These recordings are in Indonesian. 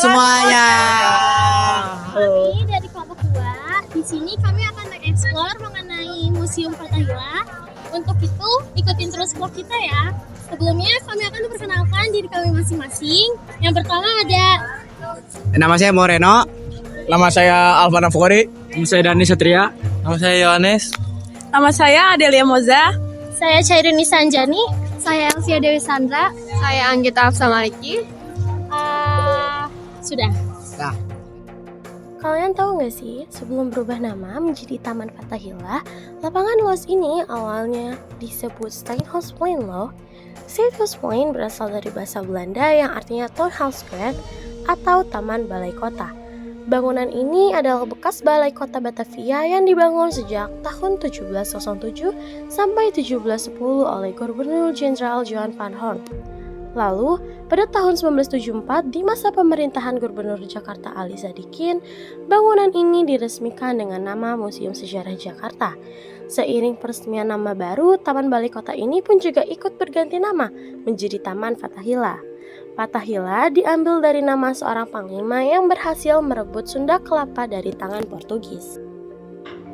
semuanya. Kami dari kelompok 2. Di sini kami akan mengeksplor mengenai Museum Fathahillah. Untuk itu, ikutin terus vlog kita ya. Sebelumnya kami akan memperkenalkan diri kami masing-masing. Yang pertama ada Nama saya Moreno. Nama saya Alvana Fukori. Nama saya Dani Satria. Nama saya Yohanes. Nama saya Adelia Moza. saya Cairuni Sanjani, saya Elsia Dewi Sandra, Saya Anggita Afsamaliki. Sudah. Nah, Kalian tahu nggak sih, sebelum berubah nama menjadi Taman Fathahillah, lapangan luas ini awalnya disebut Steenhuisplein loh. Steenhuisplein berasal dari bahasa Belanda yang artinya Townhouse atau Taman Balai Kota. Bangunan ini adalah bekas Balai Kota Batavia yang dibangun sejak tahun 1707 sampai 1710 oleh Gubernur Jenderal Johan van Horn. Lalu, pada tahun 1974, di masa pemerintahan Gubernur Jakarta Ali Sadikin, bangunan ini diresmikan dengan nama Museum Sejarah Jakarta. Seiring peresmian nama baru, Taman Balai Kota ini pun juga ikut berganti nama menjadi Taman Fathahillah. Fathahillah diambil dari nama seorang panglima yang berhasil merebut Sunda Kelapa dari tangan Portugis.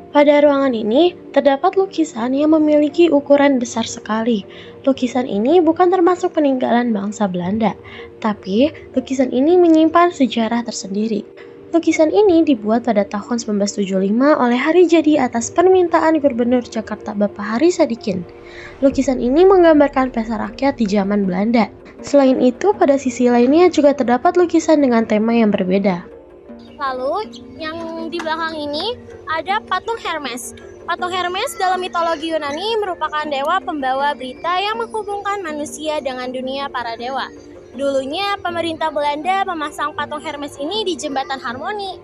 Pada ruangan ini, terdapat lukisan yang memiliki ukuran besar sekali. Lukisan ini bukan termasuk peninggalan bangsa Belanda, tapi lukisan ini menyimpan sejarah tersendiri. Lukisan ini dibuat pada tahun 1975 oleh hari jadi atas permintaan Gubernur Jakarta Bapak Hari Sadikin. Lukisan ini menggambarkan pesta rakyat di zaman Belanda. Selain itu, pada sisi lainnya juga terdapat lukisan dengan tema yang berbeda. Lalu, yang di belakang ini ada patung Hermes. Patung Hermes dalam mitologi Yunani merupakan dewa pembawa berita yang menghubungkan manusia dengan dunia para dewa. Dulunya, pemerintah Belanda memasang patung Hermes ini di Jembatan Harmoni.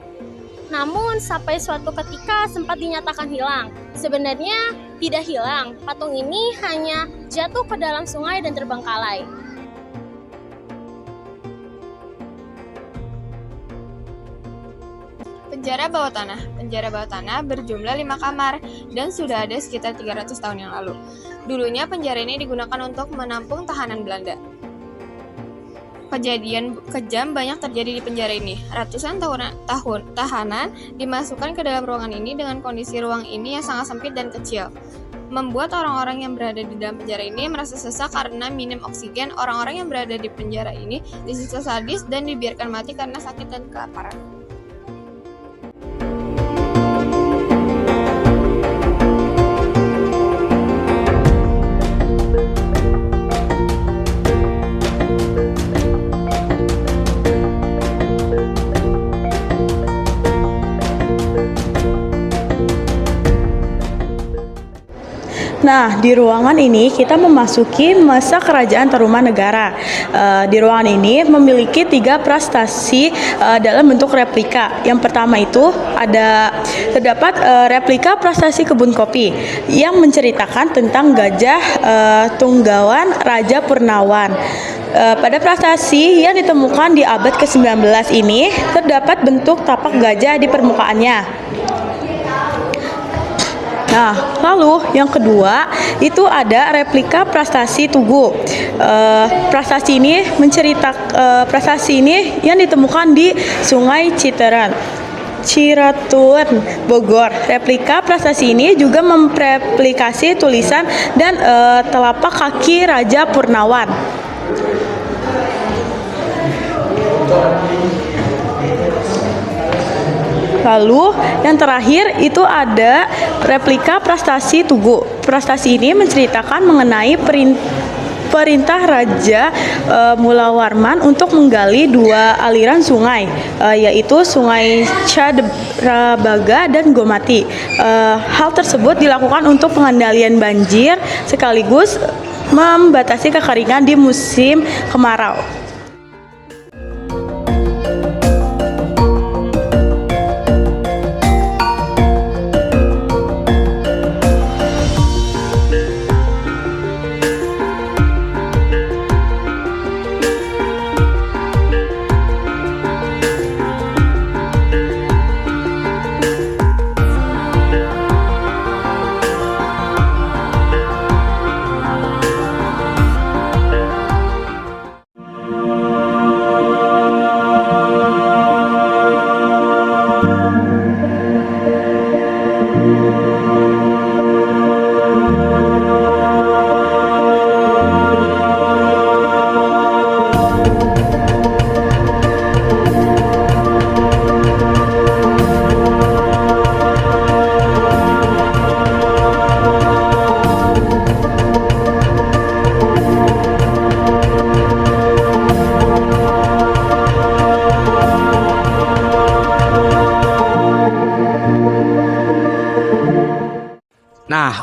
Namun, sampai suatu ketika sempat dinyatakan hilang. Sebenarnya tidak hilang, patung ini hanya jatuh ke dalam sungai dan terbengkalai. Penjara bawah tanah. Penjara bawah tanah berjumlah 5 kamar dan sudah ada sekitar 300 tahun yang lalu. Dulunya penjara ini digunakan untuk menampung tahanan Belanda. Kejadian kejam banyak terjadi di penjara ini. Ratusan tahanan dimasukkan ke dalam ruangan ini dengan kondisi ruang ini yang sangat sempit dan kecil. Membuat orang-orang yang berada di dalam penjara ini merasa sesak karena minim oksigen. Orang-orang yang berada di penjara ini disiksa sadis dan dibiarkan mati karena sakit dan kelaparan. Nah, di ruangan ini kita memasuki masa kerajaan Tarumanegara. Di ruangan ini memiliki 3 prastasi dalam bentuk replika. Yang pertama itu terdapat replika prastasi kebun kopi yang menceritakan tentang Gajah Tunggawan Raja Purnawan. Pada prastasi yang ditemukan di abad ke-19 ini terdapat bentuk tapak gajah di permukaannya. Nah, lalu yang kedua itu ada replika prastasi Tugu. Prastasi ini yang ditemukan di Sungai Ciratun, Bogor. Replika prastasi ini juga mereplikasi tulisan dan telapak kaki Raja Purnawan. Lalu yang terakhir itu ada replika prastasi Tugu. Prastasi ini menceritakan mengenai perintah Raja Mulawarman untuk menggali 2 aliran sungai, yaitu Sungai Cadrabaga dan Gomati. Hal tersebut dilakukan untuk pengendalian banjir sekaligus membatasi kekeringan di musim kemarau.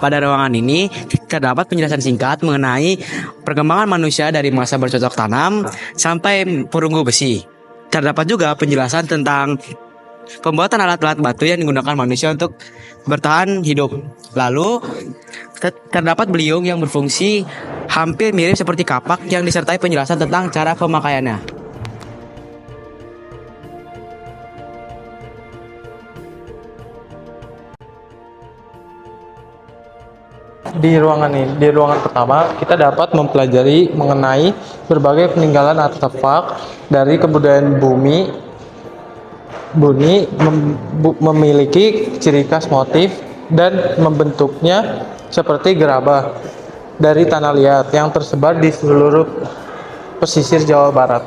Pada ruangan ini terdapat penjelasan singkat mengenai perkembangan manusia dari masa bercocok tanam sampai perunggu besi. Terdapat juga penjelasan tentang pembuatan alat-alat batu yang digunakan manusia untuk bertahan hidup. Lalu terdapat beliung yang berfungsi hampir mirip seperti kapak yang disertai penjelasan tentang cara pemakaiannya. Di ruangan pertama, kita dapat mempelajari mengenai berbagai peninggalan artefak dari kebudayaan bumi memiliki ciri khas motif dan membentuknya seperti gerabah dari tanah liat yang tersebar di seluruh pesisir Jawa Barat.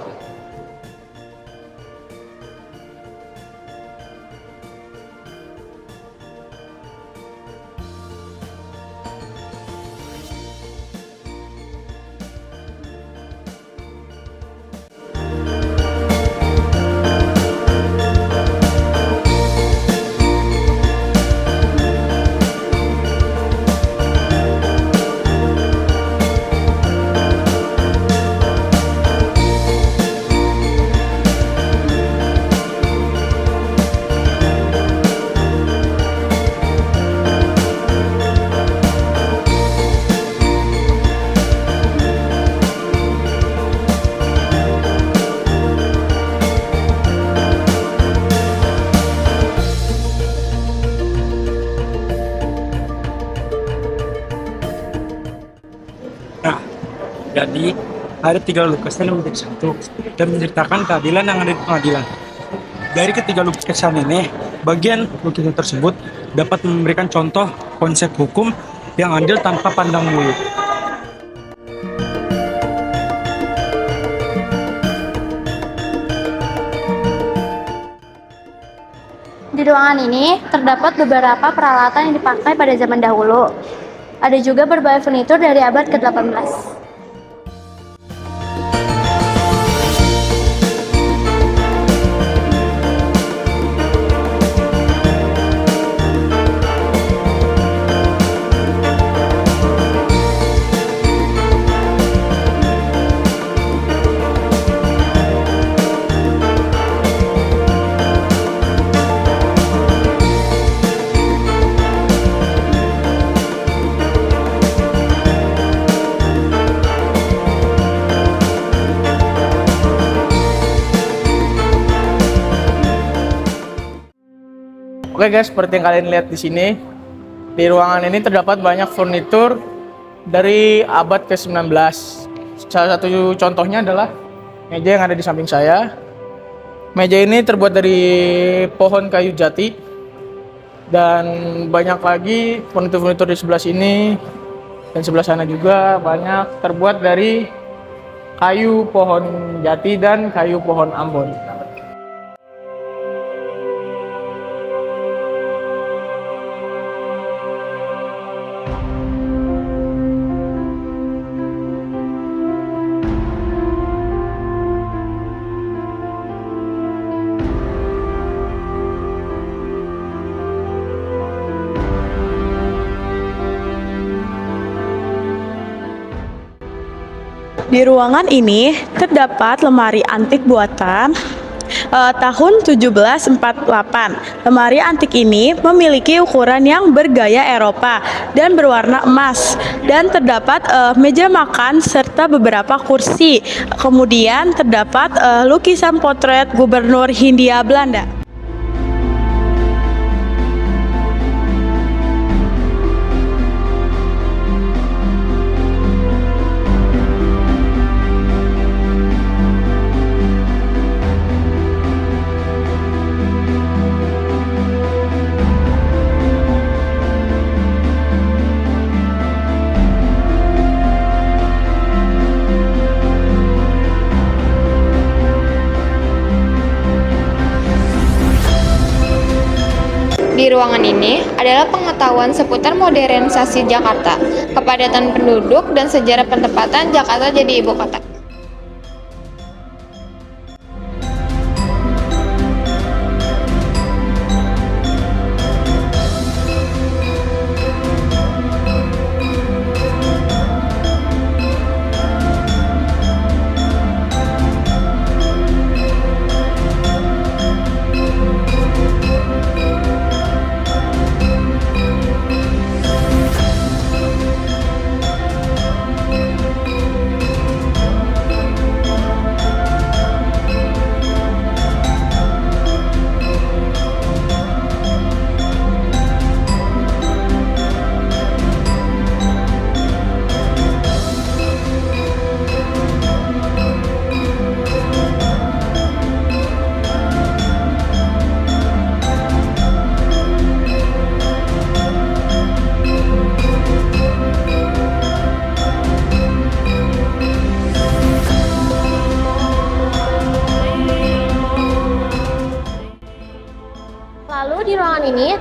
Jadi ada 3 lukisan yang menjadi satu dan menceritakan keadilan yang ada di pengadilan. Dari ketiga lukisan ini, bagian lukisan tersebut dapat memberikan contoh konsep hukum yang adil tanpa pandang bulu. Di ruangan ini terdapat beberapa peralatan yang dipakai pada zaman dahulu. Ada juga berbagai furnitur dari abad ke-18. Oke guys, seperti yang kalian lihat di sini, di ruangan ini terdapat banyak furnitur dari abad ke-19. Salah satu contohnya adalah meja yang ada di samping saya. Meja ini terbuat dari pohon kayu jati, dan banyak lagi furnitur-furnitur di sebelah sini dan sebelah sana juga banyak terbuat dari kayu pohon jati dan kayu pohon Ambon. Di ruangan ini terdapat lemari antik buatan tahun 1748. Lemari antik ini memiliki ukuran yang bergaya Eropa dan berwarna emas, dan terdapat meja makan serta beberapa kursi. Kemudian terdapat lukisan potret Gubernur Hindia Belanda. Di ruangan ini adalah pengetahuan seputar modernisasi Jakarta, kepadatan penduduk, dan sejarah penempatan Jakarta jadi ibu kota.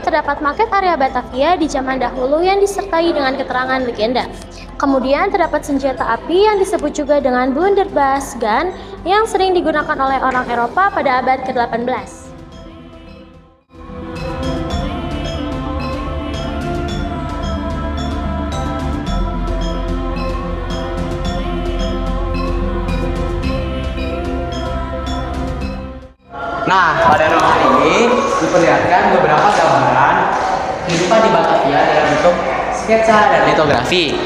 terdapat maket area Batavia di zaman dahulu yang disertai dengan keterangan legenda. Kemudian terdapat senjata api yang disebut juga dengan blunderbuss gun yang sering digunakan oleh orang Eropa pada abad ke-18. Nah, pada ruangan ini diperlihatkan beberapa gambaran kehidupan di Batavia dalam bentuk sketsa dan litografi.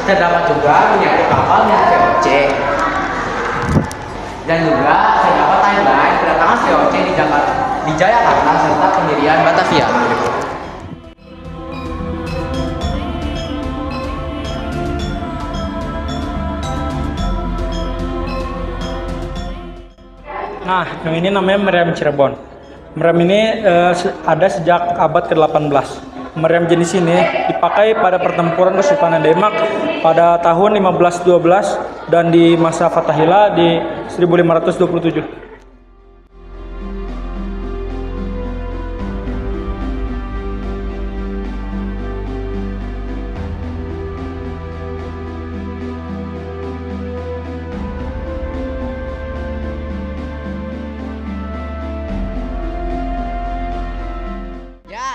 Terdapat juga miniatur kapal milik VOC. Dan juga terdapat timeline kedatangan VOC di Jakarta serta pendirian Batavia. Nah, yang ini namanya meriam Cirebon. Meriam ini ada sejak abad ke-18. Meriam jenis ini dipakai pada pertempuran Kesultanan Demak pada tahun 1512 dan di masa Fathahillah di 1527.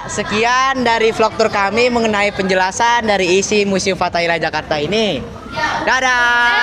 Sekian dari vlog tour kami mengenai penjelasan dari isi Museum Fathahillah Jakarta ini. Dadah!